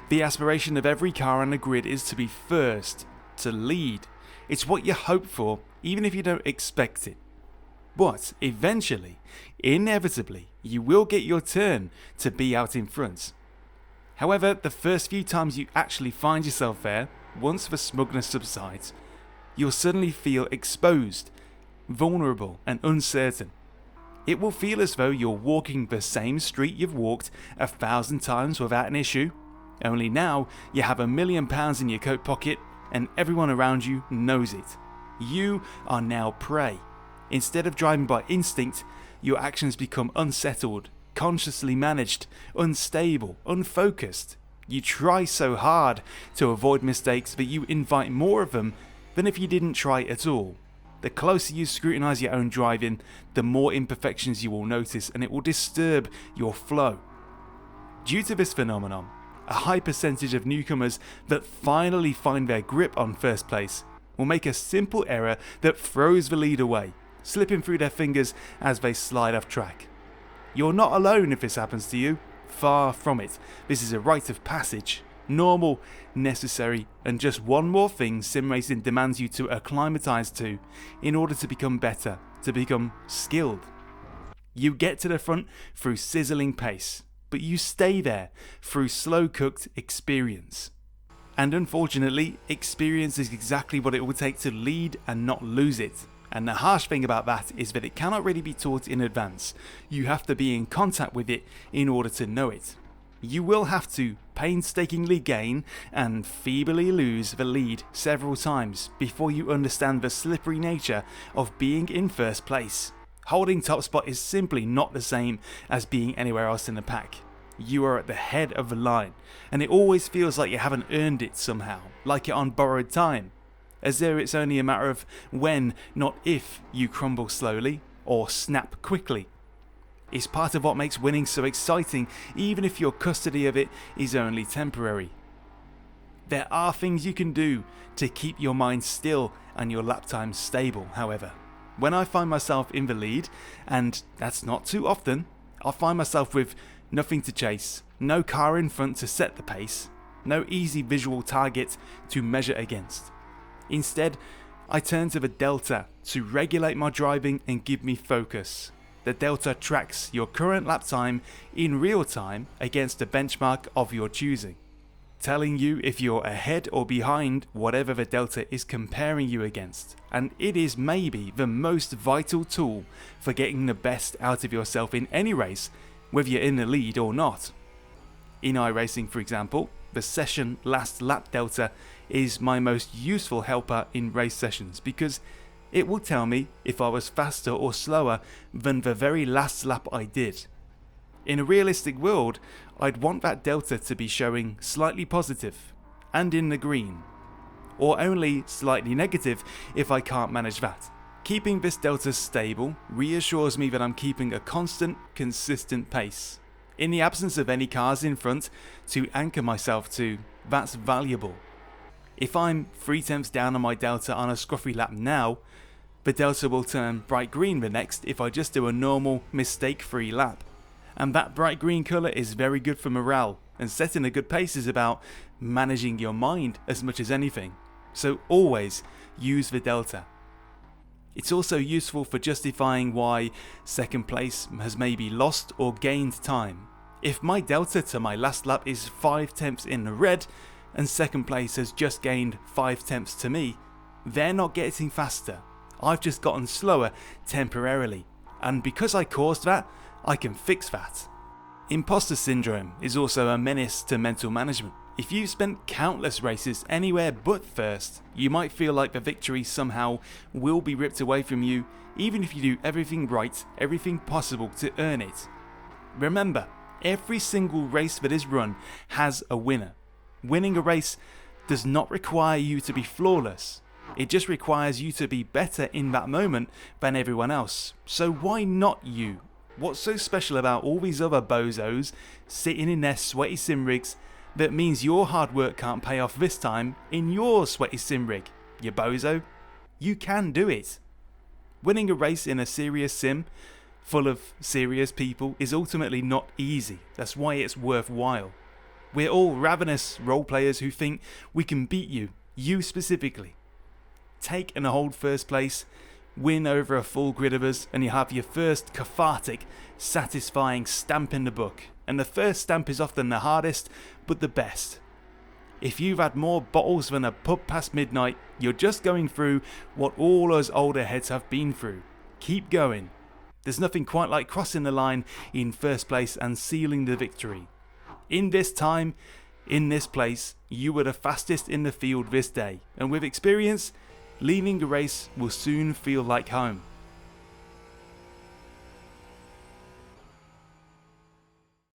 The aspiration of every car on the grid is to be first, to lead. It's what you hope for, even if you don't expect it. But eventually, inevitably, you will get your turn to be out in front. However, the first few times you actually find yourself there, once the smugness subsides, you'll suddenly feel exposed, vulnerable and uncertain. It will feel as though you're walking the same street you've walked 1,000 times without an issue, only now you have £1 million in your coat pocket and everyone around you knows it. You are now prey. Instead of driving by instinct, your actions become unsettled, consciously managed, unstable, unfocused. You try so hard to avoid mistakes that you invite more of them than if you didn't try at all. The closer you scrutinise your own driving, the more imperfections you will notice, and it will disturb your flow. Due to this phenomenon, a high percentage of newcomers that finally find their grip on first place will make a simple error that throws the lead away, slipping through their fingers as they slide off track. You're not alone if this happens to you. Far from it. This is a rite of passage. Normal, necessary, and just one more thing sim racing demands you to acclimatise to in order to become better, to become skilled. You get to the front through sizzling pace, but you stay there through slow-cooked experience. And unfortunately, experience is exactly what it will take to lead and not lose it. And the harsh thing about that is that it cannot really be taught in advance. You have to be in contact with it in order to know it. You will have to painstakingly gain and feebly lose the lead several times before you understand the slippery nature of being in first place. Holding top spot is simply not the same as being anywhere else in the pack. You are at the head of the line, and it always feels like you haven't earned it somehow, like you're on borrowed time. As though it's only a matter of when, not if, you crumble slowly or snap quickly. It's part of what makes winning so exciting, even if your custody of it is only temporary. There are things you can do to keep your mind still and your lap time stable, however. When I find myself in the lead, and that's not too often, I'll find myself with nothing to chase, no car in front to set the pace, no easy visual target to measure against. Instead, I turn to the Delta to regulate my driving and give me focus. The Delta tracks your current lap time in real time against a benchmark of your choosing, telling you if you're ahead or behind whatever the Delta is comparing you against, and it is maybe the most vital tool for getting the best out of yourself in any race, whether you're in the lead or not. In iRacing, for example, the session last lap Delta is my most useful helper in race sessions because it will tell me if I was faster or slower than the very last lap I did. In a realistic world, I'd want that Delta to be showing slightly positive and in the green, or only slightly negative if I can't manage that. Keeping this Delta stable reassures me that I'm keeping a constant, consistent pace. In the absence of any cars in front to anchor myself to, that's valuable. If I'm 3/10 down on my Delta on a scruffy lap now, the Delta will turn bright green the next if I just do a normal, mistake-free lap. And that bright green colour is very good for morale, and setting a good pace is about managing your mind as much as anything. So always use the Delta. It's also useful for justifying why second place has maybe lost or gained time. If my Delta to my last lap is 5/10 in the red, and second place has just gained 5/10 to me, they're not getting faster. I've just gotten slower temporarily, and because I caused that, I can fix that. Imposter syndrome is also a menace to mental management. If you've spent countless races anywhere but first, you might feel like the victory somehow will be ripped away from you, even if you do everything right, everything possible to earn it. Remember, every single race that is run has a winner. Winning a race does not require you to be flawless. It just requires you to be better in that moment than everyone else. So why not you? What's so special about all these other bozos sitting in their sweaty sim rigs that means your hard work can't pay off this time in your sweaty sim rig? You bozo. You can do it. Winning a race in a serious sim full of serious people is ultimately not easy. That's why it's worthwhile. We're all ravenous role players who think we can beat you specifically. Take and hold first place, win over a full grid of us, and you have your first cathartic, satisfying stamp in the book. And the first stamp is often the hardest, but the best. If you've had more bottles than a pub past midnight, you're just going through what all us older heads have been through. Keep going. There's nothing quite like crossing the line in first place and sealing the victory. In this time, in this place, you were the fastest in the field this day, and with experience, leaving the race will soon feel like home.